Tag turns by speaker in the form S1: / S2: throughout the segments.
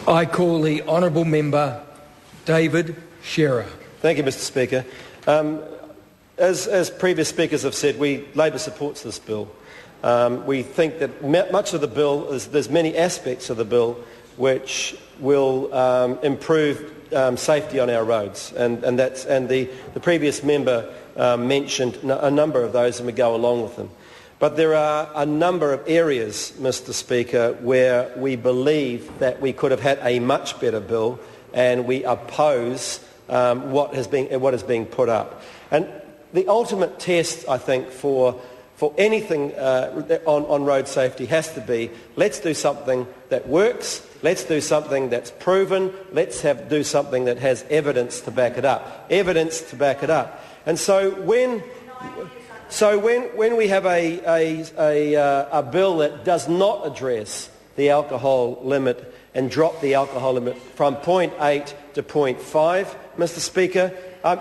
S1: I call the honourable member David Shearer.
S2: Thank you, Mr Speaker. As previous speakers have said, Labor supports this bill. We think that much of the bill, there's many aspects of the bill which will improve safety on our roads, and the previous member mentioned a number of those, and we go along with them. But there are a number of areas, Mr Speaker, where we believe that we could have had a much better bill, and we oppose what is being put up. And the ultimate test, I think, for anything on road safety has to be, let's do something that works, let's do something that's proven, let's do something that has evidence to back it up. Evidence to back it up. And so when we have a bill that does not address the alcohol limit and drop the alcohol limit from 0.8 to 0.5, Mr Speaker,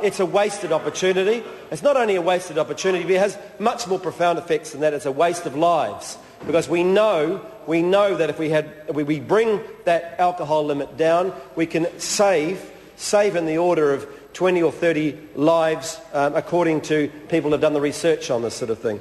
S2: it's a wasted opportunity. It's not only a wasted opportunity, but it has much more profound effects than that. It's a waste of lives, because we know that if we bring that alcohol limit down, we can save in the order of 20 or 30 lives, according to people who have done the research on this sort of thing.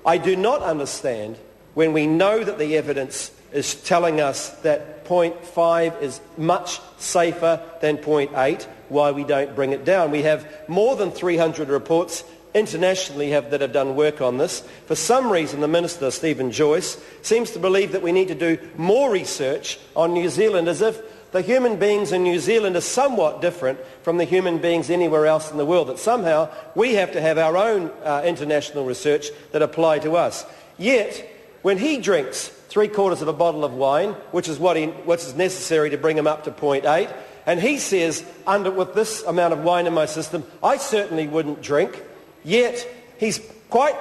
S2: I do not understand, when we know that the evidence is telling us that 0.5 is much safer than 0.8, why we don't bring it down. We have more than 300 reports internationally that have done work on this. For some reason, the Minister, Stephen Joyce, seems to believe that we need to do more research on New Zealand, as if the human beings in New Zealand are somewhat different from the human beings anywhere else in the world, that somehow we have to have our own international research that apply to us. Yet, when he drinks 3/4 of a bottle of wine, which is what is necessary to bring him up to 0.8, and he says, with this amount of wine in my system, I certainly wouldn't drink, yet he's quite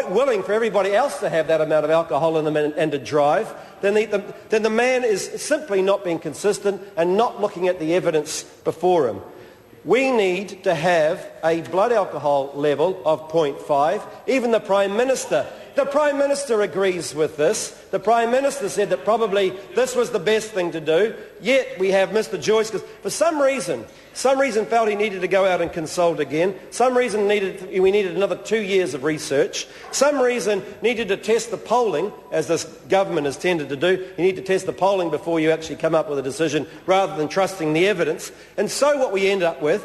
S2: willing for everybody else to have that amount of alcohol in them and to drive, then the man is simply not being consistent and not looking at the evidence before him. We need to have a blood alcohol level of 0.5. Even the Prime Minister agrees with this. The Prime Minister said that probably this was the best thing to do. Yet we have Mr Joyce, because for some reason felt he needed to go out and consult again. Some reason we needed another 2 years of research. Some reason needed to test the polling, as this government has tended to do. You need to test the polling before you actually come up with a decision, rather than trusting the evidence. And so what we end up with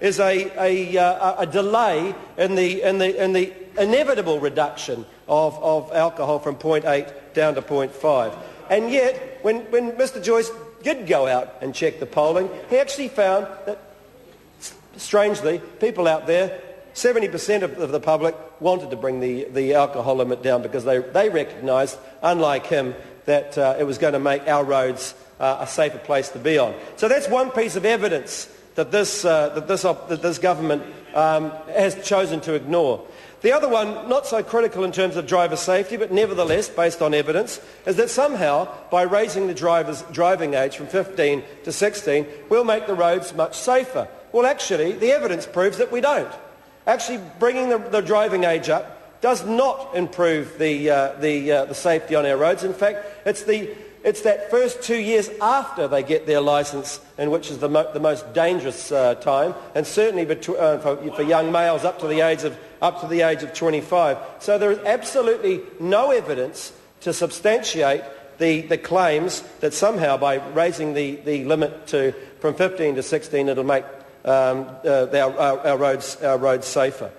S2: is a delay in the inevitable reduction of alcohol from 0.8 down to 0.5. And yet, when Mr Joyce did go out and check the polling, he actually found that, strangely, people out there, 70% of the public wanted to bring the alcohol limit down, because they recognised, unlike him, that it was going to make our roads a safer place to be on. So that's one piece of evidence that this government has chosen to ignore. The other one, not so critical in terms of driver safety, but nevertheless based on evidence, is that somehow by raising the driver's driving age from 15 to 16, we'll make the roads much safer. Well, actually, the evidence proves that we don't. Actually, bringing the driving age up does not improve the safety on our roads. In fact, it's that first 2 years after they get their licence, and which is the most dangerous time, and certainly for young males up to the age of 25. So there is absolutely no evidence to substantiate the claims that somehow by raising the limit from 15 to 16 it'll make our roads safer.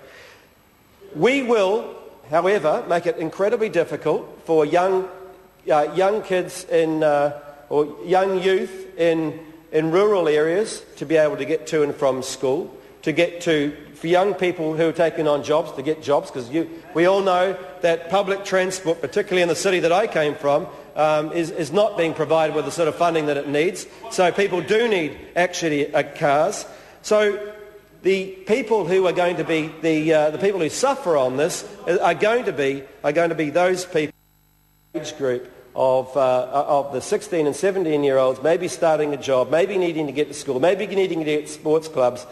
S2: We will, however, make it incredibly difficult for young kids or young youth in rural areas to be able to get to and from school, for young people who are taking on jobs to get jobs, because we all know that public transport, particularly in the city that I came from, is not being provided with the sort of funding that it needs. So people do need actually cars. So the people who are going to be the people who suffer on this are going to be those people, age group of the 16 and 17-year-olds, maybe starting a job, maybe needing to get to school, maybe needing to get sports clubs,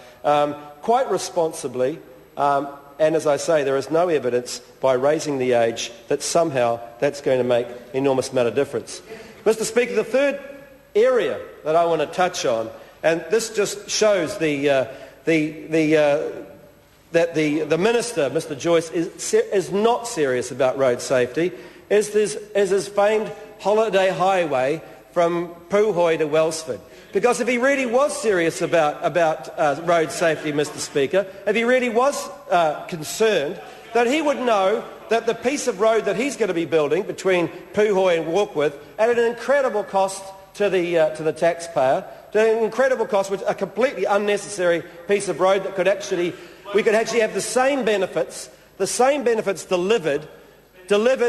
S2: quite responsibly. And as I say, there is no evidence by raising the age that somehow that's going to make an enormous amount of difference. Mr. Speaker, the third area that I want to touch on, and this just shows that the Minister, Mr. Joyce, is not serious about road safety, is his famed holiday highway from Puhoi to Wellsford. Because if he really was serious about road safety, Mr. Speaker, if he really was concerned, that he would know that the piece of road that he's going to be building between Puhoi and Warkworth, at an incredible cost to the taxpayer, to an incredible cost, which a completely unnecessary piece of road that we could actually have the same benefits delivered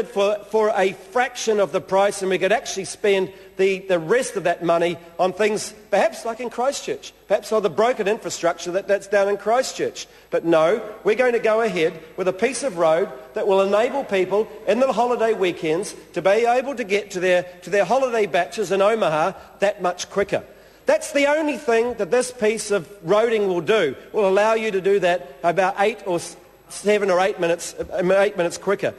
S2: for a fraction of the price, and we could actually spend the rest of that money on things perhaps like in Christchurch, perhaps on the broken infrastructure that's down in Christchurch. But no, we're going to go ahead with a piece of road that will enable people in the holiday weekends to be able to get to their holiday batches in Omaha that much quicker. That's the only thing that this piece of roading will do, will allow you to do that about 8 minutes quicker.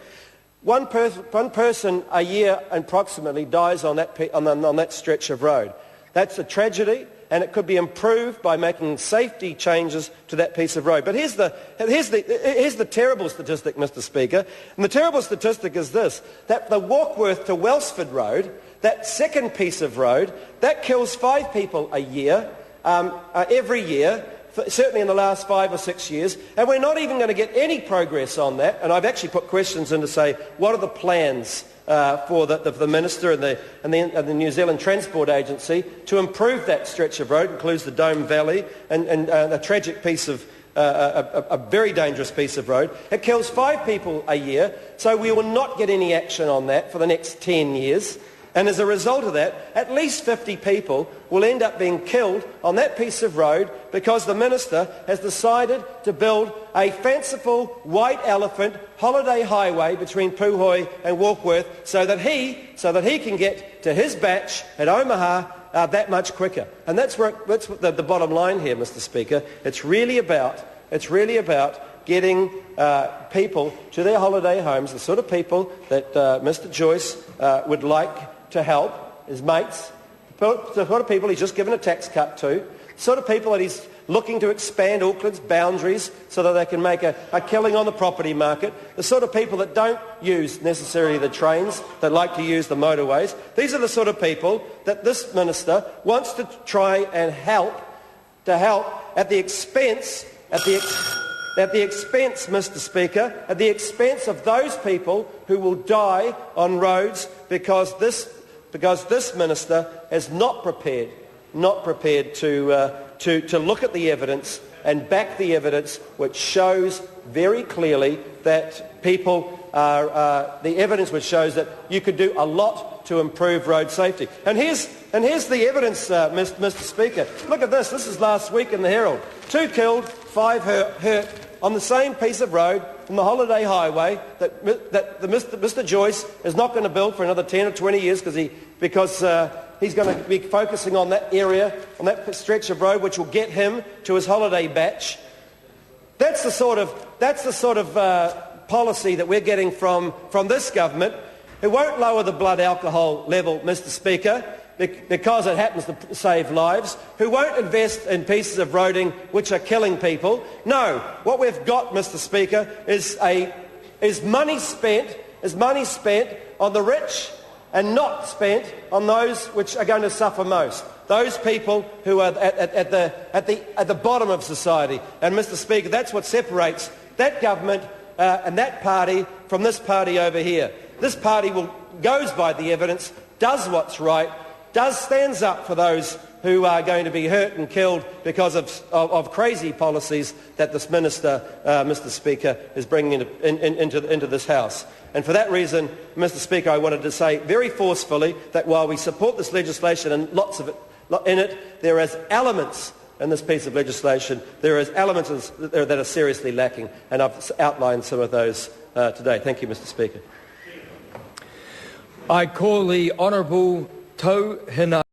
S2: One person a year approximately dies on that stretch of road. That's a tragedy, and it could be improved by making safety changes to that piece of road. But here's the terrible statistic, Mr. Speaker. And the terrible statistic is this, that the Warkworth to Wellsford road, that second piece of road, that kills 5 people a year, every year, certainly in the last 5 or 6 years, and we're not even going to get any progress on that. And I've actually put questions in to say, what are the plans for the Minister and the New Zealand Transport Agency to improve that stretch of road? It includes the Dome Valley and a tragic piece of, a very dangerous piece of road. It kills 5 people a year, so we will not get any action on that for the next 10 years. And as a result of that, at least 50 people will end up being killed on that piece of road because the Minister has decided to build a fanciful white elephant holiday highway between Puhoi and Warkworth so that he can get to his batch at Omaha that much quicker. And that's the bottom line here, Mr. Speaker. It's really about getting people to their holiday homes, the sort of people that Mr. Joyce would like to help, his mates, the sort of people he's just given a tax cut to, the sort of people that he's looking to expand Auckland's boundaries so that they can make a killing on the property market, the sort of people that don't use necessarily the trains, that like to use the motorways. These are the sort of people that this Minister wants to try and help at the expense, Mr. Speaker, at the expense of those people who will die on roads because this Minister is not prepared to look at the evidence and back the evidence which shows very clearly that the evidence which shows that you could do a lot to improve road safety. And here's the evidence, Mr. Speaker. Look at this. This is last week in the Herald. 2 killed, 5 hurt on the same piece of road from the holiday highway that Mr. Joyce is not going to build for another 10 or 20 years because he's going to be focusing on that area, on that stretch of road which will get him to his holiday batch. That's the sort of policy that we're getting from this government, who won't lower the blood alcohol level, Mr. Speaker, because it happens to save lives, who won't invest in pieces of roading which are killing people. No, what we've got, Mr. Speaker, is money spent on the rich and not spent on those which are going to suffer most. Those people who are at the bottom of society. And Mr. Speaker, that's what separates that government and that party from this party over here. This party goes by the evidence, does what's right, stands up for those who are going to be hurt and killed because of crazy policies that this Minister, Mr. Speaker, is bringing into this House. And for that reason, Mr. Speaker, I wanted to say very forcefully that while we support this legislation and lots of it in it, there is elements in this piece of legislation, there is elements that are seriously lacking, and I've outlined some of those today. Thank you, Mr. Speaker.
S1: I call the Honourable Tau Hina.